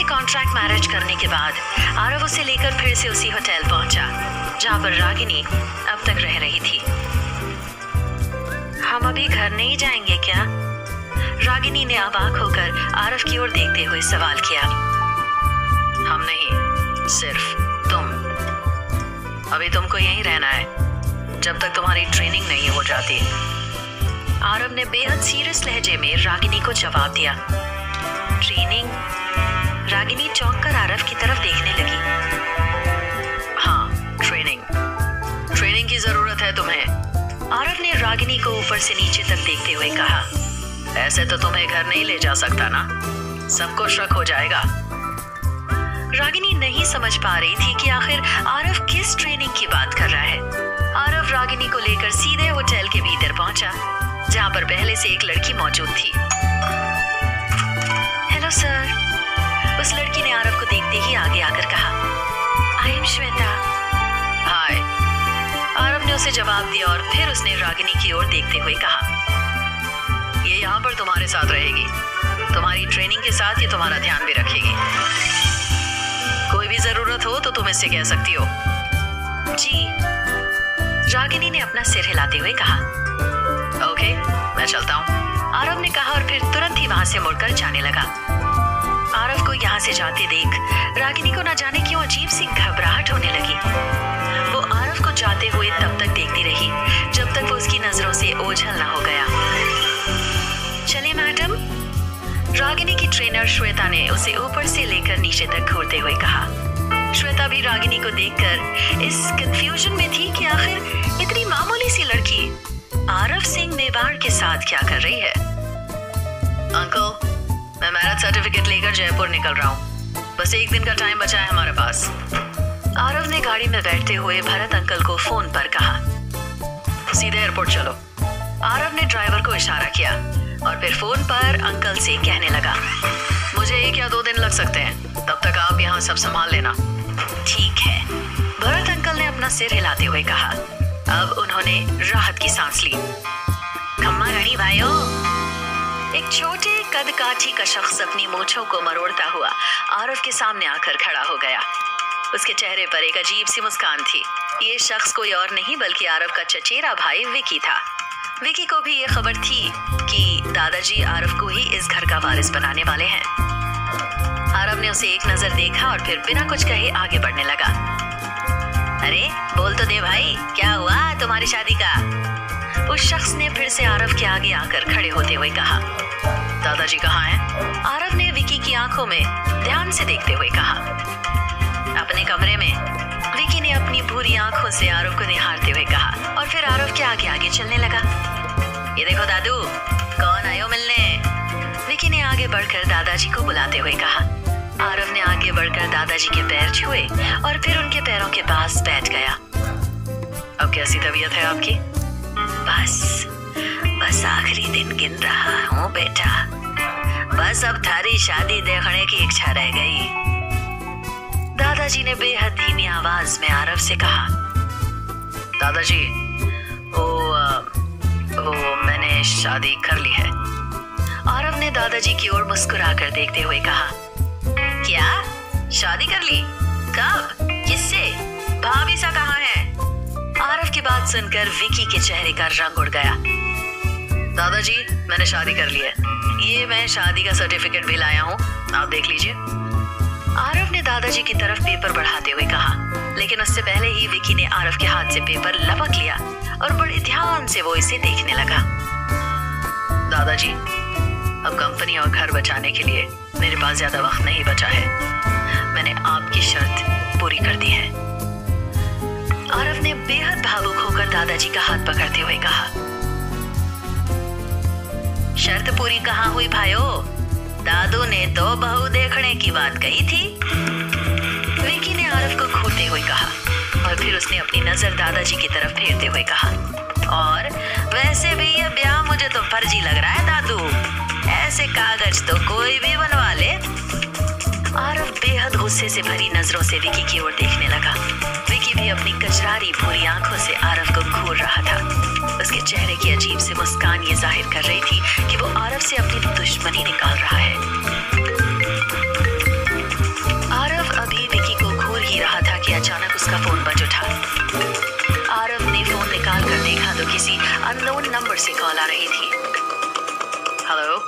Contract marriage करने के बाद आरव उसे लेकर फिर से उसी होटल पहुंचा जहां पर रागिनी अब तक रह रही थी। हम अभी घर नहीं जाएंगे क्या? रागिनी ने अवाक होकर आरव की ओर देखते हुए सवाल किया। हम नहीं, सिर्फ तुम। अभी तुमको यहीं रहना है जब तक तुम्हारी ट्रेनिंग नहीं हो जाती। आरव ने बेहद सीरियस लहजे में रागिनी को जवाब दिया। ट्रेनिंग? रागिनी चौंक कर आरव की तरफ देखने लगी। हाँ, ट्रेनिंग की जरूरत है तुम्हें। आरव ने रागिनी को ऊपर से नीचे तक देखते हुए कहा। ऐसे तो तुम्हें घर नहीं ले जा सकता ना, सबको शक हो जाएगा। रागिनी नहीं समझ पा रही थी कि आखिर आरव किस ट्रेनिंग की बात कर रहा है। आरव रागिनी को लेकर सीधे होटल के भीतर पहुंचा जहां पर पहले से एक लड़की मौजूद थी। हेलो सर, उस लड़की ने आरव को देखते ही आगे आकर कहा। I am Shweta. Hi. Aarav ने उसे जवाब दिया और फिर उसने रागिनी की ओर देखते हुए कहा, ये यहाँ पर तुम्हारे साथ रहेगी। तुम्हारी ट्रेनिंग के साथ ये तुम्हारा ध्यान भी रखेगी। कोई भी जरूरत हो तो तुम इससे कह सकती हो। जी, रागिनी ने अपना सिर हिलाते हुए कहा। ओके, मैं चलता हूँ, आरव ने कहा और फिर तुरंत ही वहां से मुड़कर जाने लगा। आरव को यहाँ से जाते देख रागिनी को न जाने क्यों अजीब सी घबराहट होने लगी। वो आरव को जाते हुए तब तक देखती रही जब तक वो उसकी नजरों से ओझल न हो गया। चलिए मैडम, रागिनी की ट्रेनर श्वेता ने उसे ऊपर से लेकर नीचे तक घूरते हुए कहा। श्वेता भी रागिनी को देखकर इस कंफ्यूजन में थी कि आखिर इतनी मामूली सी लड़की आरव सिंह मेवाड़ के साथ क्या कर रही है। अंकल, मैं मैरिज सर्टिफिकेट लेकर जयपुर निकल रहा हूँ, बस एक दिन का टाइम बचा है हमारे पास। आरव ने गाड़ी में बैठते हुए भरत अंकल को फोन पर कहा। सीधे एयरपोर्ट चलो। आरव ने ड्राइवर को इशारा किया और फिर फोन पर अंकल से कहने लगा, मुझे 1 या 2 दिन लग सकते हैं, तब तक आप यहाँ सब संभाल लेना। ठीक है, भरत अंकल ने अपना सिर हिलाते हुए कहा। अब उन्होंने राहत की सांस ली। खम्मा गणी भाइयों। एक छोटे कद काठी का शख्स अपनी मूंछों को मरोड़ता हुआ आरव के सामने आकर खड़ा हो गया। उसके चेहरे पर एक अजीब सी मुस्कान थी। ये शख्स कोई और नहीं बल्कि आरव का चचेरा भाई विकी था। विकी को भी ये खबर थी कि दादाजी आरव को ही इस घर का वारिस बनाने वाले हैं। आरव ने उसे एक नजर देखा और फिर बिना कुछ कहे आगे बढ़ने लगा। अरे बोल तो दे भाई, क्या हुआ तुम्हारी शादी का? उस शख्स ने फिर से आरव के आगे आकर खड़े होते हुए कहा। दादाजी कहाँ हैं? आरव ने विकी की आंखों में ध्यान से देखते हुए कहा। अपने कमरे में। विकी ने अपनी भूरी आंखों से आरव को निहारते हुए कहा और फिर आरव के आगे आगे चलने लगा। ये देखो दादू, कौन आयो मिलने? विकी ने आगे बढ़कर दादाजी को बुलाते हुए कहा। आरव ने आगे बढ़कर दादाजी के पैर छुए और फिर उनके पैरों के पास बैठ गया। अब कैसी तबीयत है आपकी? बस आखिरी दिन गिन रहा हूँ बेटा। बस अब थारी शादी देखने की इच्छा रह गई। दादाजी ने बेहद धीमी आवाज में आरव से कहा। दादाजी, वो मैंने शादी कर ली है। आरव ने दादाजी की ओर मुस्कुराकर देखते हुए कहा। क्या? शादी कर ली? कब? किससे? भाभी सा कहाँ है? आरव की बात सुनकर विकी के चेहरे का रंग उड़ गया। दादाजी, मैंने शादी कर ली है। ये मैं शादी का सर्टिफिकेट भी लाया हूँ, आप देख लीजिए। आरव ने दादाजी की तरफ पेपर बढ़ाते हुए कहा, लेकिन उससे पहले ही विकी ने आरव के हाथ से पेपर लपक लिया और बड़े ध्यान से वो इसे देखने लगा। दादाजी, अब कंपनी और घर बचाने के लिए मेरे पास ज्यादा वक्त नहीं बचा है। मैंने आपकी शर्त पूरी कर दी है। आरव ने बेहद भावुक होकर दादाजी का हाथ पकड़ते हुए कहा। शर्त पूरी कहाँ हुई भाइयों? दादू ने तो बहू देखने की बात कही थी। विकी ने आरव को घूरते हुए कहा और फिर उसने अपनी नजर दादाजी की तरफ फेरते हुए कहा, और वैसे भी ये ब्याह मुझे तो फर्जी लग रहा है दादू। ऐसे कागज तो कोई भी बनवा ले। आरव बेहद गुस्से से भरी नजरों से विकी की ओर देखने लगा। विकी भी अपनी कचरारी भूरी आंखों से आरव को घूर रहा था। उसके चेहरे की अजीब सी मुस्कान ये जाहिर कर रही थी कि वो आरव से अपनी दुश्मनी निकाल रहा है। अननोन नंबर से कॉल आ रही थी। हेलो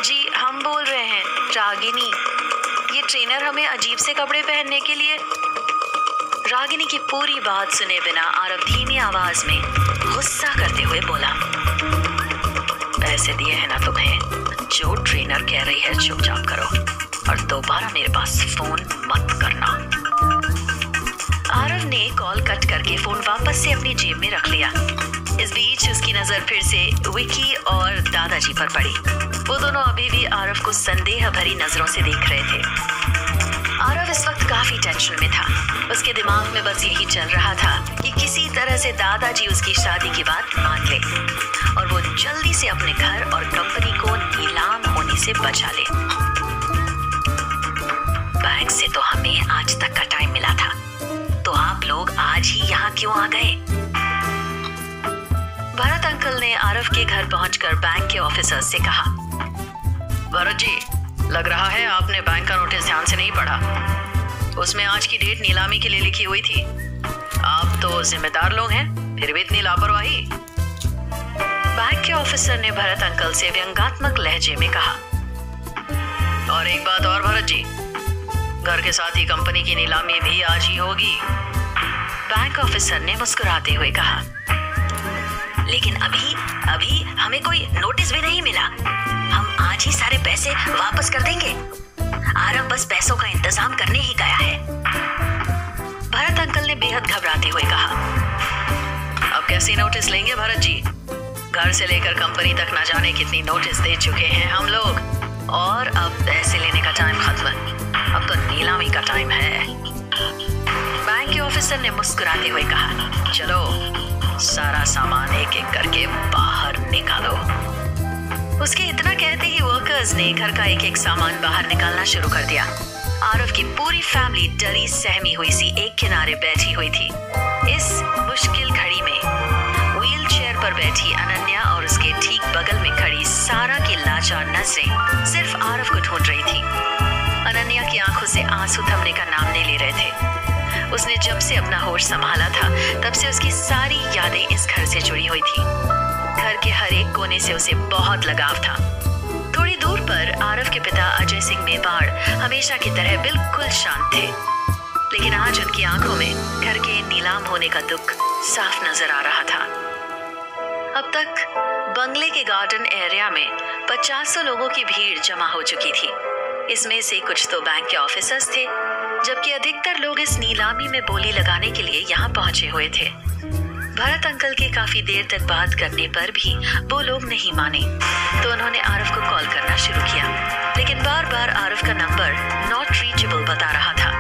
जी, हम बोल रहे हैं रागिनी। ये ट्रेनर हमें अजीब से कपड़े पहनने के लिए। रागिनी की पूरी बात सुने बिना आरव धीमी आवाज में गुस्सा करते हुए बोला, पैसे दिए हैं ना तुम्हें, जो ट्रेनर कह रही है चुपचाप करो और दोबारा मेरे पास फोन मत करना। आरव ने कॉल कट करके फोन वापस से अपनी जेब में रख लिया। इस बीच उसकी नजर फिर से विकी और दादाजी पर पड़ी। वो दोनों अभी भी आरव को संदेह भरी नजरों से देख रहे थे। आरव इस वक्त काफी टेंशन में था। उसके दिमाग में बस यही चल रहा था कि किसी तरह से दादाजी उसकी शादी की बात मान ले और वो जल्दी से अपने घर और कंपनी को नीलाम होने से बचा ले। बैंक से तो हमें आज तक का टाइम मिला था, तो आप लोग आज ही यहाँ क्यों आ गए? भरत अंकल ने आरव के घर पहुंचकर बैंक के ऑफिसर्स से कहा, भरत जी, लग रहा है आपने बैंक का नोटिस ध्यान से नहीं पढ़ा। उसमें आज की डेट नीलामी के लिए लिखी हुई थी। आप तो जिम्मेदार लोग हैं, फिर भी इतनी लापरवाही। बैंक के ऑफिसर ने भरत अंकल से व्यंग्यात्मक लहजे में कहा, और एक बात और भरत जी, घर के साथ ही कंपनी की नीलामी भी आज ही होगी। बैंक ऑफिसर ने मुस्कुराते हुए कहा, लेकिन अभी हमें कोई नोटिस भी नहीं मिला। हम आज ही सारे पैसे वापस कर देंगे। आरव बस पैसों का इंतजाम करने ही गया है। भरत अंकल ने बेहद घबराते हुए कहा, अब कैसी नोटिस लेंगे भरत जी? घर से लेकर कंपनी तक न जाने कितनी नोटिस दे चुके हैं हम लोग, और अब पैसे लेने का टाइम खत्म, अब तो नीलामी का टाइम है। बैंक के ऑफिसर ने मुस्कुराते हुए कहा, चलो सारा सामान एक एक करके बाहर निकालो। उसके इतना कहते ही वर्कर्स ने घर का एक एक सामान बाहर निकालना शुरू कर दिया। आरव की पूरी फैमिली डरी सहमी हुई सी एक किनारे बैठी हुई थी। इस मुश्किल घड़ी में व्हील चेयर पर बैठी अनन्या और उसके ठीक बगल में खड़ी सारा की लाचार नजरें सिर्फ आरव को ढूंढ रही थी। अनन्या की आंखों से आंसू थमने का नाम नहीं ले रहे थे। उसने जब से अपना होश संभाला था, तब से उसकी सारी यादें इस घर से जुड़ी हुई थी। घर के हर एक कोने से उसे बहुत लगाव था। थोड़ी दूर पर आरव के पिता अजय सिंह मेवाड़ हमेशा की तरह बिल्कुल शांत थे, लेकिन आज उनकी आंखों में घर के नीलाम होने का दुख साफ नजर आ रहा था। अब तक बंगले के गार्डन एरिया में 50 लोगों की भीड़ जमा हो चुकी थी। इसमें से कुछ तो बैंक के ऑफिसर्स थे, जबकि अधिकतर लोग इस नीलामी में बोली लगाने के लिए यहाँ पहुंचे हुए थे। भरत अंकल के काफी देर तक बात करने पर भी वो लोग नहीं माने, तो उन्होंने आरव को कॉल करना शुरू किया, लेकिन बार बार आरव का नंबर नॉट रीचेबल बता रहा था।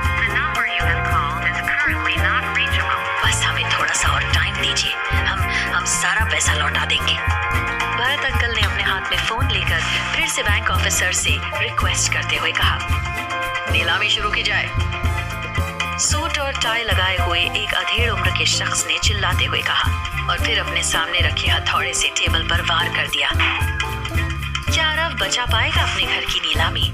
बस हमें थोड़ा सा और टाइम दीजिए, हम सारा पैसा लौटा देंगे। भरत अंकल ने अपने हाथ में फोन लेकर फिर से बैंक ऑफिसर से रिक्वेस्ट करते हुए कहा, नीलामी शुरू की जाए। सूट और टाई लगाए हुए एक अधेड़ उम्र के शख्स ने चिल्लाते हुए कहा और फिर अपने सामने रखे हथौड़े से टेबल पर वार कर दिया। क्या आरव बचा पाएगा अपने घर की नीलामी?